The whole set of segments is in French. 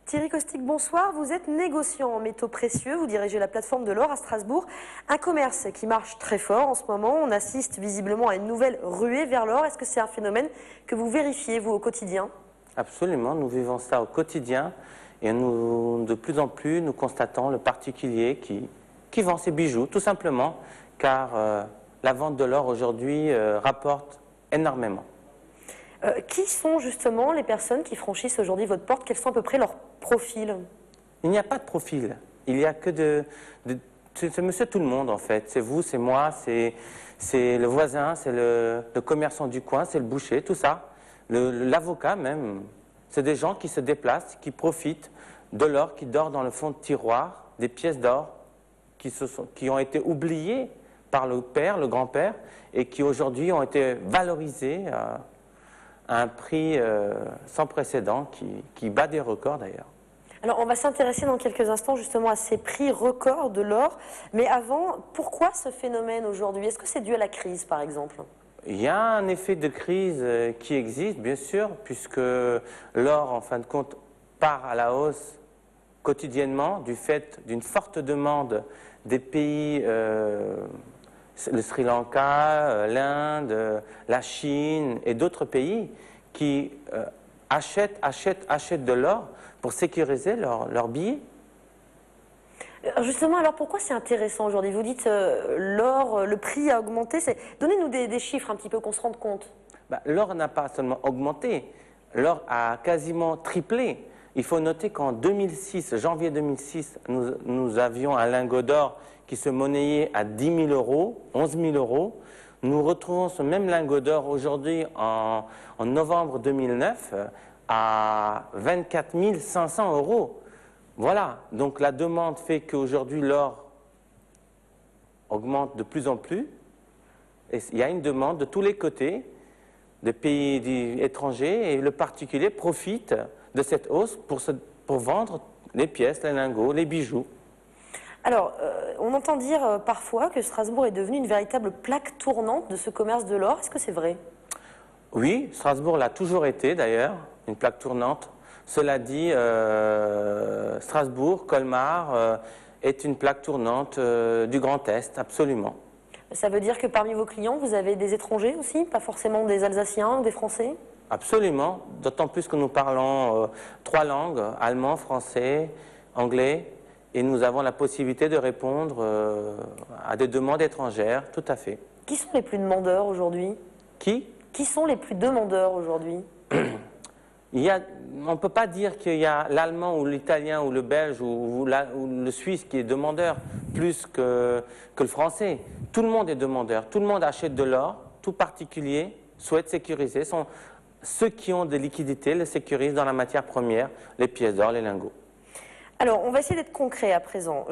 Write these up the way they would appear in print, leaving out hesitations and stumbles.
Thierry Caustic, bonsoir. Vous êtes négociant en métaux précieux, vous dirigez la plateforme de l'or à Strasbourg. Un commerce qui marche très fort en ce moment. On assiste visiblement à une nouvelle ruée vers l'or. Est-ce que c'est un phénomène que vous vérifiez, vous, au quotidien? Absolument, nous vivons ça au quotidien et de plus en plus, nous constatons le particulier qui vend ses bijoux, tout simplement, car la vente de l'or aujourd'hui rapporte énormément. Qui sont justement les personnes qui franchissent aujourd'hui votre porte? Quels sont à peu près leurs profils? Il n'y a pas de profil, il n'y a que c'est monsieur tout le monde en fait, c'est vous, c'est moi, c'est le voisin, c'est le commerçant du coin, c'est le boucher, tout ça, l'avocat même. C'est des gens qui se déplacent, qui profitent de l'or qui dort dans le fond de tiroir, des pièces d'or qui ont été oubliées par le père, le grand-père, et qui aujourd'hui ont été valorisées à un prix sans précédent qui bat des records d'ailleurs. Alors on va s'intéresser dans quelques instants justement à ces prix records de l'or. Mais avant, pourquoi ce phénomène aujourd'hui? Est-ce que c'est dû à la crise par exemple? Il y a un effet de crise qui existe bien sûr, puisque l'or en fin de compte part à la hausse quotidiennement du fait d'une forte demande des pays, le Sri Lanka, l'Inde, la Chine et d'autres pays qui achètent de l'or pour sécuriser leurs billets. Justement, alors pourquoi c'est intéressant aujourd'hui? Vous dites l'or, le prix a augmenté. Donnez-nous des chiffres un petit peu qu'on se rende compte. L'or n'a pas seulement augmenté, l'or a quasiment triplé. Il faut noter qu'en 2006, janvier 2006, nous avions un lingot d'or qui se monnayait à 10 000 euros, 11 000 euros. Nous retrouvons ce même lingot d'or aujourd'hui en novembre 2009 à 24 500 euros. Voilà, donc la demande fait qu'aujourd'hui l'or augmente de plus en plus. Et il y a une demande de tous les côtés, des pays étrangers, et le particulier profite de cette hausse pour vendre les pièces, les lingots, les bijoux. Alors, on entend dire parfois que Strasbourg est devenu une véritable plaque tournante de ce commerce de l'or. Est-ce que c'est vrai? Oui, Strasbourg l'a toujours été d'ailleurs, une plaque tournante. Cela dit, Strasbourg, Colmar est une plaque tournante du Grand Est, absolument. Ça veut dire que parmi vos clients, vous avez des étrangers aussi, pas forcément des Alsaciens ou des Français? Absolument, d'autant plus que nous parlons 3 langues, allemand, français, anglais, et nous avons la possibilité de répondre à des demandes étrangères, tout à fait. Qui sont les plus demandeurs aujourd'hui? Qui sont les plus demandeurs aujourd'hui? On ne peut pas dire qu'il y a l'allemand ou l'italien ou le belge ou le suisse qui est demandeur plus que le français. Tout le monde est demandeur, tout le monde achète de l'or, tout particulier souhaite sécuriser. Ceux qui ont des liquidités le sécurisent dans la matière première, les pièces d'or, les lingots. Alors, on va essayer d'être concret à présent.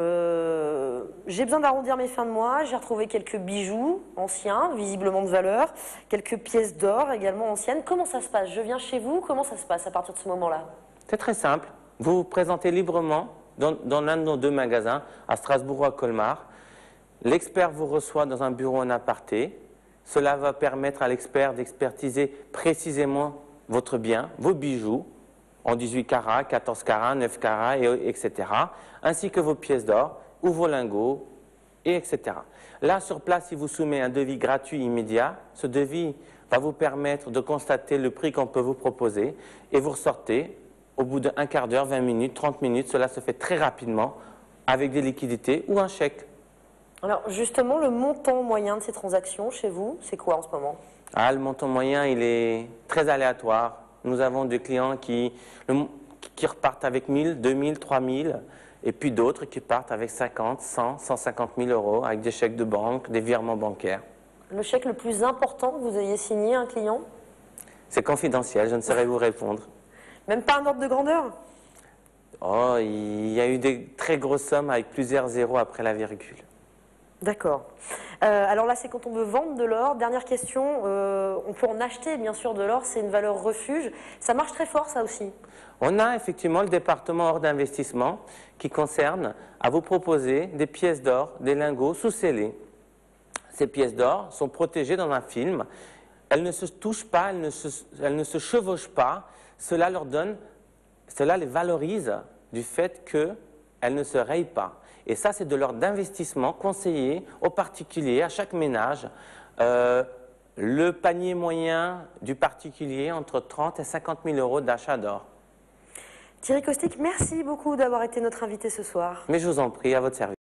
J'ai besoin d'arrondir mes fins de mois. J'ai retrouvé quelques bijoux anciens, visiblement de valeur, quelques pièces d'or également anciennes. Comment ça se passe? Je viens chez vous, comment ça se passe à partir de ce moment-là? C'est très simple. Vous vous présentez librement dans l'un de nos 2 magasins, à Strasbourg ou à Colmar. L'expert vous reçoit dans un bureau en aparté. Cela va permettre à l'expert d'expertiser précisément votre bien, vos bijoux, en 18 carats, 14 carats, 9 carats, etc., ainsi que vos pièces d'or ou vos lingots, etc. Là, sur place, il vous soumet un devis gratuit immédiat. Ce devis va vous permettre de constater le prix qu'on peut vous proposer et vous ressortez au bout d'un quart d'heure, 20 minutes, 30 minutes. Cela se fait très rapidement avec des liquidités ou un chèque. Alors, justement, le montant moyen de ces transactions chez vous, c'est quoi en ce moment? Le montant moyen, il est très aléatoire. Nous avons des clients qui repartent avec 1000, 2000, 3000, et puis d'autres qui partent avec 50, 100, 150 000 euros, avec des chèques de banque, des virements bancaires. Le chèque le plus important que vous ayez signé à un client? C'est confidentiel, je ne saurais vous répondre. Même pas un ordre de grandeur? Oh, il y a eu des très grosses sommes avec plusieurs zéros après la virgule. D'accord. Alors là, c'est quand on veut vendre de l'or. Dernière question, on peut en acheter bien sûr de l'or, c'est une valeur refuge. Ça marche très fort ça aussi? On a effectivement le département hors d'investissement qui concerne à vous proposer des pièces d'or, des lingots sous scellés. Ces pièces d'or sont protégées dans un film. Elles ne se touchent pas, elles ne se chevauchent pas. Cela leur donne cela les valorise du fait qu'elles ne se rayent pas. Et ça, c'est de l'ordre d'investissement conseillé aux particuliers, à chaque ménage. Le panier moyen du particulier, entre 30 et 50 000 euros d'achat d'or. Thierry Costic, merci beaucoup d'avoir été notre invité ce soir. Mais je vous en prie, à votre service.